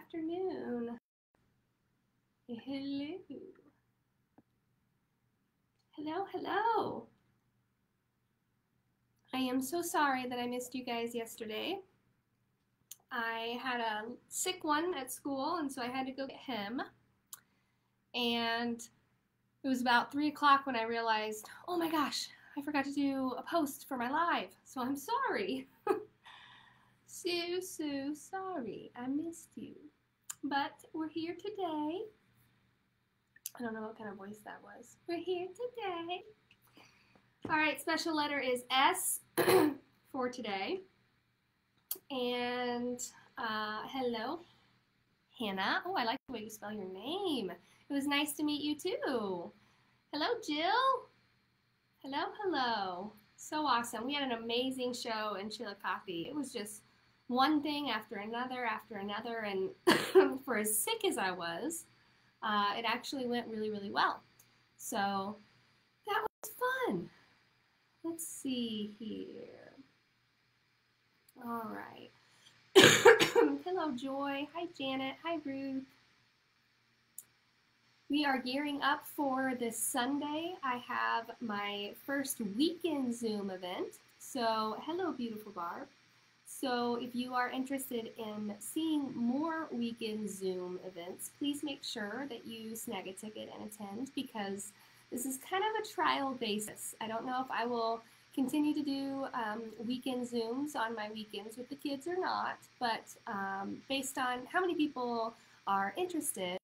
afternoon. Hello. Hello, hello. I am so sorry that I missed you guys yesterday. I had a sick one at school, and so I had to go get him. And it was about 3 o'clock when I realized, oh my gosh, I forgot to do a post for my live. So I'm sorry. So sorry. I missed you. But we're here today. I don't know what kind of voice that was. We're here today. All right, special letter is S for today. And hello, Hannah. Oh, I like the way you spell your name. It was nice to meet you too. Hello, Jill. Hello, hello. So awesome. We had an amazing show in Chillicothe. It was just one thing after another, and for as sick as I was, it actually went really, really well. So that was fun. Let's see here. All right. Hello, Joy. Hi, Janet. Hi, Ruth. We are gearing up for this Sunday. I have my first weekend Zoom event. So, hello, beautiful Barb. So, if you are interested in seeing more weekend Zoom events, please make sure that you snag a ticket and attend, because this is kind of a trial basis. I don't know if I will continue to do weekend Zooms on my weekends with the kids or not, but based on how many people are interested,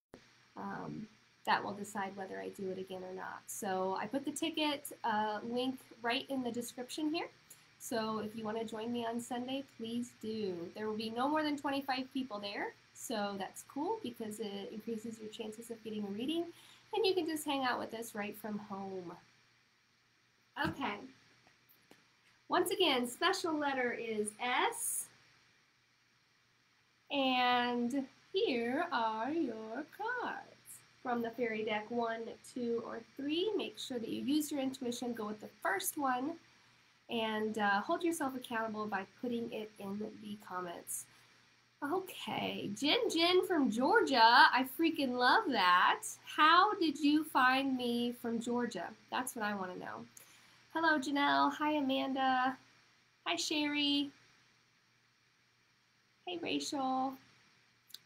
that will decide whether I do it again or not. So I put the ticket link right in the description here. So if you want to join me on Sunday, please do. There will be no more than 25 people there, so that's cool because it increases your chances of getting a reading, and you can just hang out with us right from home. Okay. Once again, special letter is S, and here are your cards. From the fairy deck 1, 2, or 3, make sure that you use your intuition, go with the first one, and hold yourself accountable by putting it in the comments. Okay, Jen from Georgia, I freaking love that. How did you find me from Georgia? That's what I want to know. Hello, Janelle. Hi, Amanda. Hi, Sherry. Hey, Rachel.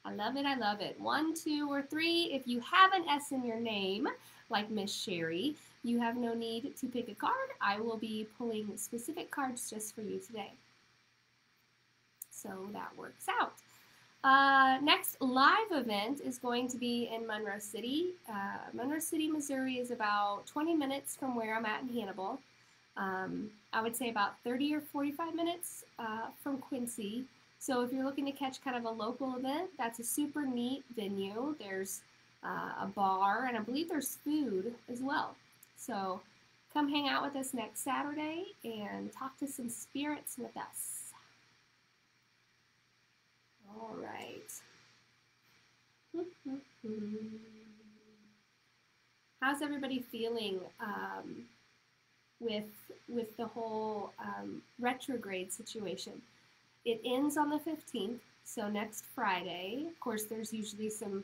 I love it, I love it. 1, 2, or 3. If you have an S in your name, like Miss Sherry, you have no need to pick a card. I will be pulling specific cards just for you today. So that works out. Next live event is going to be in Monroe City. Monroe City, Missouri is about 20 minutes from where I'm at in Hannibal. I would say about 30 or 45 minutes from Quincy. So if you're looking to catch kind of a local event, that's a super neat venue. There's a bar, and I believe there's food as well. So come hang out with us next Saturday and talk to some spirits with us. All right. How's everybody feeling with the whole retrograde situation? It ends on the 15th, so next Friday. Of course, there's usually some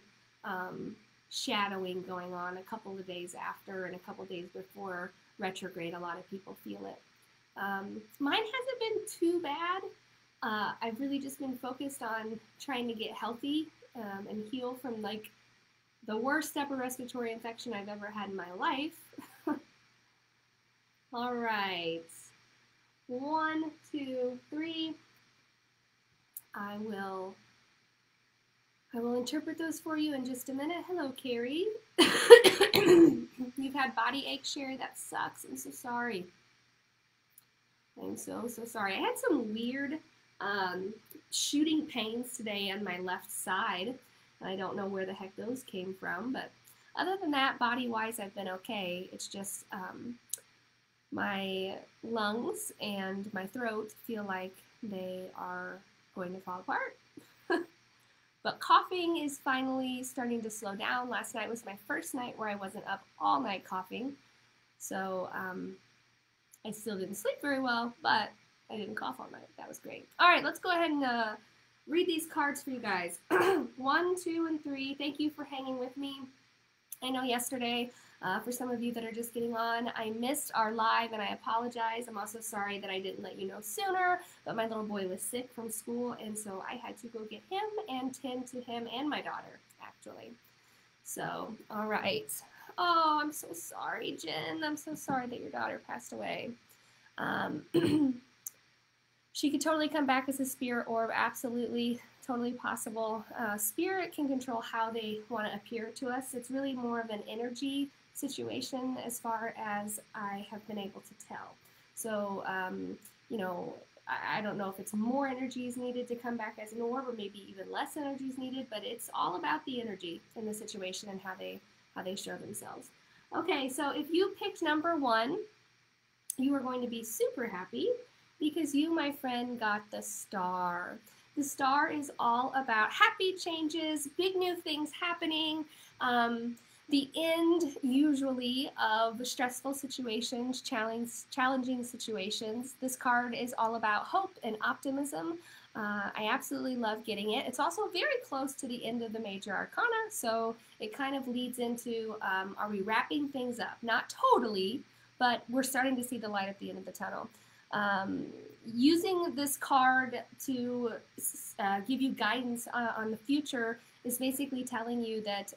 shadowing going on a couple of days after and a couple of days before retrograde. A lot of people feel it. Mine hasn't been too bad. I've really just been focused on trying to get healthy and heal from like the worst upper respiratory infection I've ever had in my life. All right. 1, 2, 3. I will interpret those for you in just a minute. Hello, Carrie. You've had body ache, Sherry. That sucks. I'm so sorry. I'm so sorry. I had some weird shooting pains today on my left side. I don't know where the heck those came from, but other than that, body-wise, I've been okay. It's just my lungs and my throat feel like they are going to fall apart. But coughing is finally starting to slow down. Last night was my first night where I wasn't up all night coughing. So I still didn't sleep very well, but I didn't cough all night. That was great. All right, let's go ahead and read these cards for you guys. 1, 2, and 3. Thank you for hanging with me. I know yesterday, for some of you that are just getting on, I missed our live and I apologize. I'm also sorry that I didn't let you know sooner, but my little boy was sick from school, and so I had to go get him and tend to him and my daughter, actually. So, all right. Oh, I'm so sorry, Jen. I'm so sorry that your daughter passed away. She could totally come back as a spirit orb, absolutely, totally possible. Spirit can control how they want to appear to us. It's really more of an energy situation as far as I have been able to tell. So, you know, I don't know if it's more energy is needed to come back as an orb, or maybe even less energy is needed, but it's all about the energy in the situation and how they show themselves. Okay, so if you picked number 1, you are going to be super happy because you, my friend, got the star. The star is all about happy changes, big new things happening, the end, usually, of stressful situations, challenging situations. This card is all about hope and optimism. I absolutely love getting it. It's also very close to the end of the Major Arcana, so it kind of leads into, are we wrapping things up? Not totally, but we're starting to see the light at the end of the tunnel. Using this card to give you guidance on the future is basically telling you that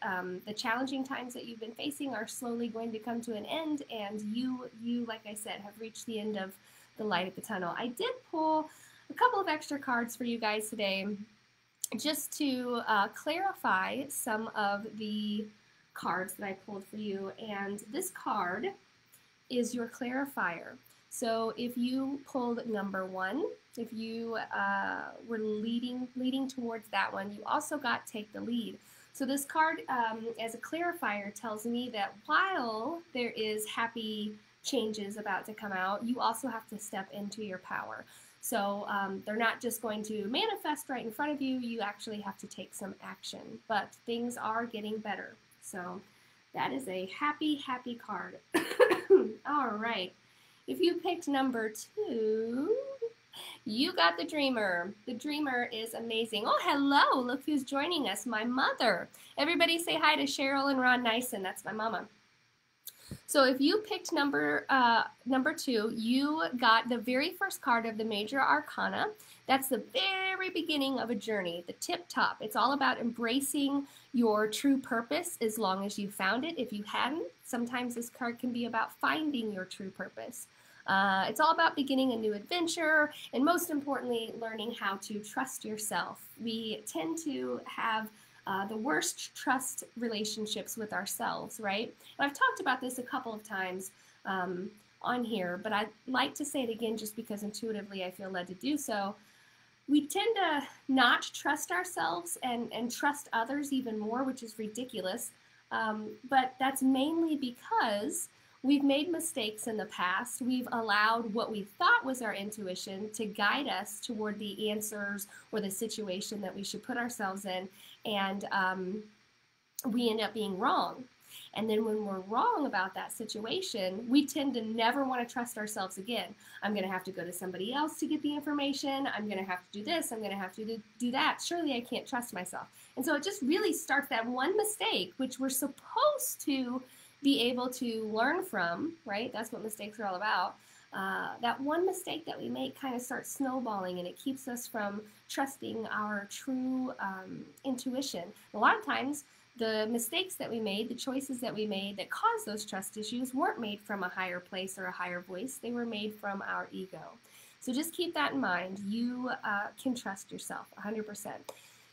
the challenging times that you've been facing are slowly going to come to an end, and you, like I said, have reached the end of the light at the tunnel. I did pull a couple of extra cards for you guys today just to clarify some of the cards that I pulled for you, and this card is your clarifier. So if you pulled number 1, if you were leading towards that one, you also got take the lead. So this card, as a clarifier, tells me that while there is happy changes about to come out, you also have to step into your power. So they're not just going to manifest right in front of you, you actually have to take some action. But things are getting better. So that is a happy, happy card. All right. If you picked number 2, you got the Dreamer. The Dreamer is amazing. Oh, hello. Look who's joining us, my mother. Everybody say hi to Cheryl and Ron Nyson. That's my mama. So if you picked number 2, you got the very first card of the Major Arcana. That's the very beginning of a journey, the tip top. It's all about embracing your true purpose as long as you found it. If you hadn't, sometimes this card can be about finding your true purpose. It's all about beginning a new adventure, and most importantly, learning how to trust yourself. We tend to have the worst trust relationships with ourselves, right? And I've talked about this a couple of times on here, but I'd like to say it again just because intuitively I feel led to do so. We tend to not trust ourselves and trust others even more, which is ridiculous. But that's mainly because we've made mistakes in the past. We've allowed what we thought was our intuition to guide us toward the answers or the situation that we should put ourselves in, and we end up being wrong. And then when we're wrong about that situation, we tend to never want to trust ourselves again. I'm going to have to go to somebody else to get the information. I'm going to have to do this. I'm going to have to do that. Surely I can't trust myself. And so it just really starts that one mistake, which we're supposed to be able to learn from, right? That's what mistakes are all about. That one mistake that we make kind of starts snowballing, and it keeps us from trusting our true intuition. A lot of times, the mistakes that we made, the choices that we made that caused those trust issues weren't made from a higher place or a higher voice. They were made from our ego. So just keep that in mind. You can trust yourself 100%.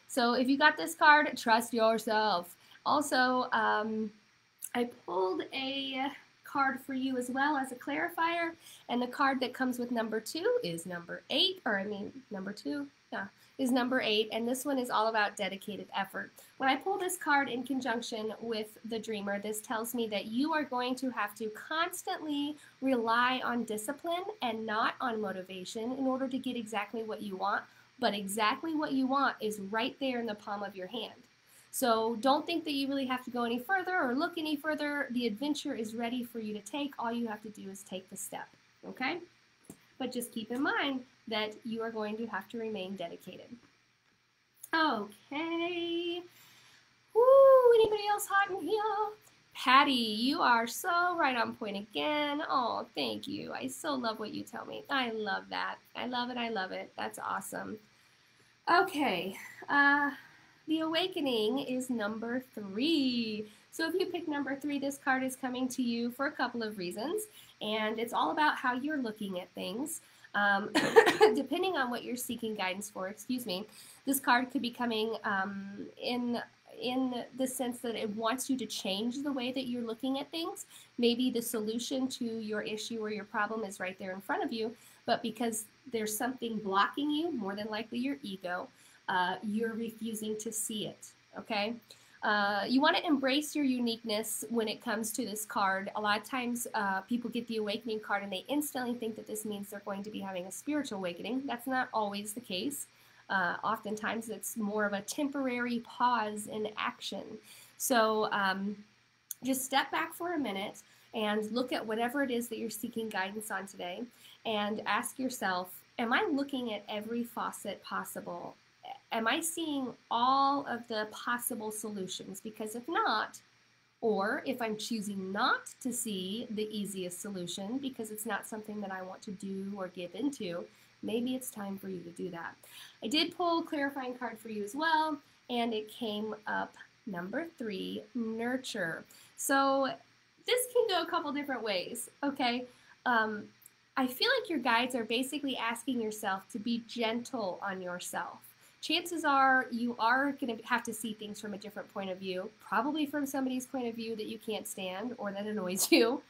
So if you got this card, trust yourself. Also, I pulled a card for you as well as a clarifier, and the card that comes with number 2 is number 8, number 2, yeah, is number 8, and this one is all about dedicated effort. When I pull this card in conjunction with the Dreamer, this tells me that you are going to have to constantly rely on discipline and not on motivation in order to get exactly what you want, but exactly what you want is right there in the palm of your hand. So don't think that you really have to go any further or look any further. The adventure is ready for you to take. All you have to do is take the step, okay? But just keep in mind that you are going to have to remain dedicated. Okay. Woo, anybody else hot in here? Patty, you are so right on point again. Oh, thank you. I so love what you tell me. I love that. I love it. I love it. That's awesome. Okay. The Awakening is number 3. So if you pick number 3, this card is coming to you for a couple of reasons, and it's all about how you're looking at things. Depending on what you're seeking guidance for, excuse me, this card could be coming in the sense that it wants you to change the way that you're looking at things. Maybe the solution to your issue or your problem is right there in front of you, but because there's something blocking you, more than likely your ego, you're refusing to see it, okay? You want to embrace your uniqueness when it comes to this card. A lot of times people get the Awakening card and they instantly think that this means they're going to be having a spiritual awakening. That's not always the case. Oftentimes it's more of a temporary pause in action. So just step back for a minute and look at whatever it is that you're seeking guidance on today and ask yourself, am I looking at every facet possible? Am I seeing all of the possible solutions? Because if not, or if I'm choosing not to see the easiest solution because it's not something that I want to do or give into, maybe it's time for you to do that. I did pull a clarifying card for you as well, and it came up number 3, Nurture. So this can go a couple different ways, okay? I feel like your guides are basically asking yourself to be gentle on yourself. Chances are you are going to have to see things from a different point of view, probably from somebody's point of view that you can't stand or that annoys you,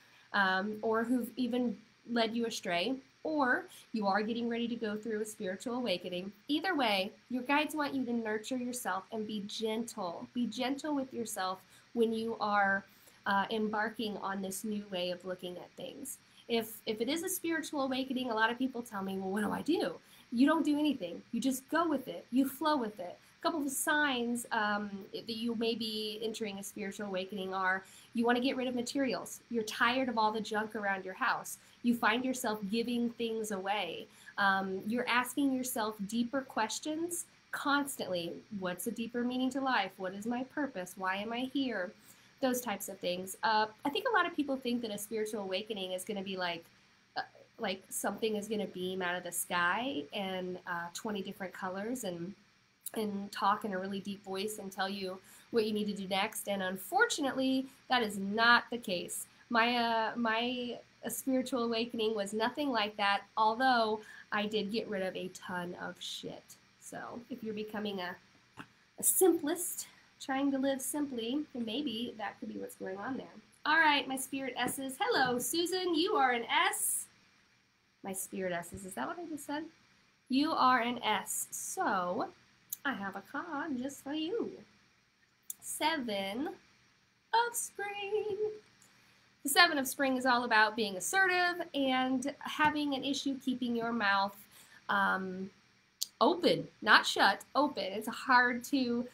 or who've even led you astray, or you are getting ready to go through a spiritual awakening. Either way, your guides want you to nurture yourself and be gentle. Be gentle with yourself when you are embarking on this new way of looking at things. If it is a spiritual awakening, a lot of people tell me, well, what do I do? You don't do anything. You just go with it. You flow with it. A couple of signs that you may be entering a spiritual awakening are you want to get rid of materials. You're tired of all the junk around your house. You find yourself giving things away. You're asking yourself deeper questions constantly. What's a deeper meaning to life? What is my purpose? Why am I here? Those types of things. I think a lot of people think that a spiritual awakening is going to be like something is going to beam out of the sky in 20 different colors and talk in a really deep voice and tell you what you need to do next. And unfortunately, that is not the case. My spiritual awakening was nothing like that, although I did get rid of a ton of shit. So if you're becoming a simplist, trying to live simply, maybe that could be what's going on there. All right, my spirit S's. Hello, Susan. You are an S. My spirit S's. Is that what I just said? You are an S. So I have a card just for you. 7 of Spring. The 7 of Spring is all about being assertive and having an issue keeping your mouth open, not shut, open. It's hard to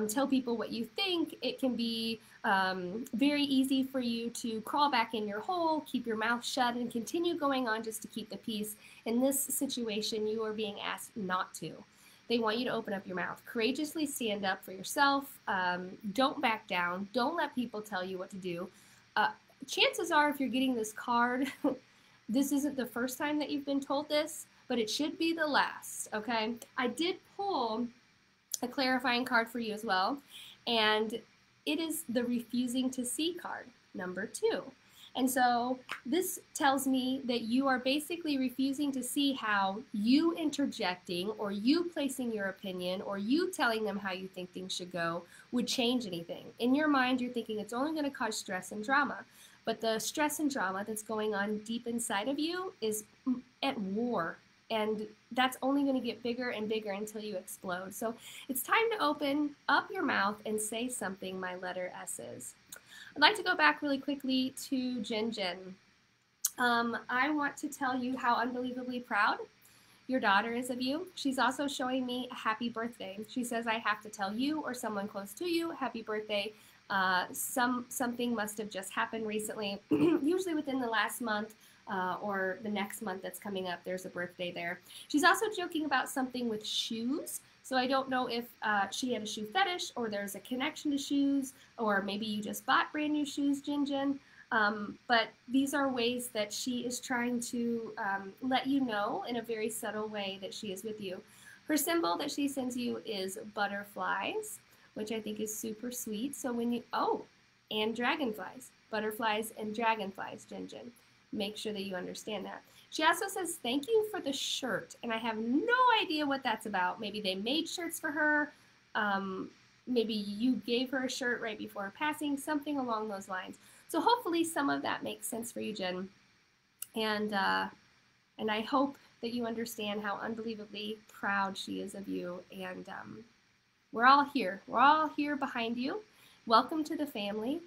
tell people what you think. It can be very easy for you to crawl back in your hole, keep your mouth shut, and continue going on just to keep the peace. In this situation, you are being asked not to. They want you to open up your mouth. Courageously stand up for yourself. Don't back down. Don't let people tell you what to do. Chances are, if you're getting this card, this isn't the first time that you've been told this, but it should be the last, okay? I did pull a clarifying card for you as well, and it is the Refusing to See card, number 2. And so this tells me that you are basically refusing to see how you interjecting or you placing your opinion or you telling them how you think things should go would change anything. In your mind, you're thinking it's only going to cause stress and drama. But the stress and drama that's going on deep inside of you is at war. And that's only going to get bigger and bigger until you explode. So it's time to open up your mouth and say something, my letter S's. I'd like to go back really quickly to Jen Jen. I want to tell you how unbelievably proud your daughter is of you. She's also showing me a happy birthday. She says I have to tell you or someone close to you happy birthday. Something must have just happened recently, usually within the last month. or the next month that's coming up, there's a birthday there. She's also joking about something with shoes. So I don't know if she had a shoe fetish or there's a connection to shoes, or maybe you just bought brand new shoes, Jin Jin. But these are ways that she is trying to let you know in a very subtle way that she is with you. Her symbol that she sends you is butterflies, which I think is super sweet. So when you, oh, and dragonflies, butterflies and dragonflies, Jin Jin. Make sure that you understand that. She also says, thank you for the shirt. And I have no idea what that's about. Maybe they made shirts for her. Maybe you gave her a shirt right before passing, something along those lines. So hopefully some of that makes sense for you, Jen. And I hope that you understand how unbelievably proud she is of you. And we're all here. We're all here behind you. Welcome to the family.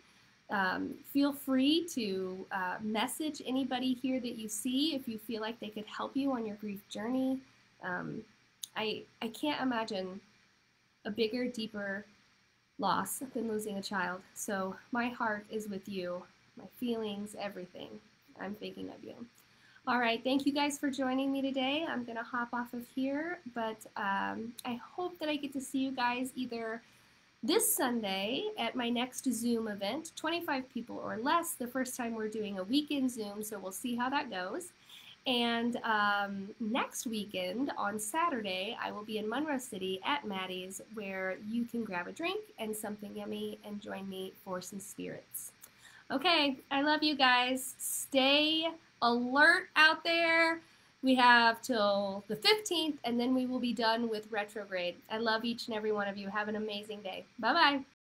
Feel free to message anybody here that you see if you feel like they could help you on your grief journey. I can't imagine a bigger, deeper loss than losing a child. So my heart is with you, my feelings, everything. I'm thinking of you. All right, thank you guys for joining me today. I'm gonna hop off of here, but I hope that I get to see you guys either this Sunday at my next Zoom event, 25 people or less, the first time we're doing a weekend Zoom, so we'll see how that goes. And next weekend, on Saturday, I will be in Monroe City at Maddie's, where you can grab a drink and something yummy and join me for some spirits. Okay, I love you guys. Stay alert out there. We have till the 15th, and then we will be done with retrograde. I love each and every one of you. Have an amazing day. Bye-bye.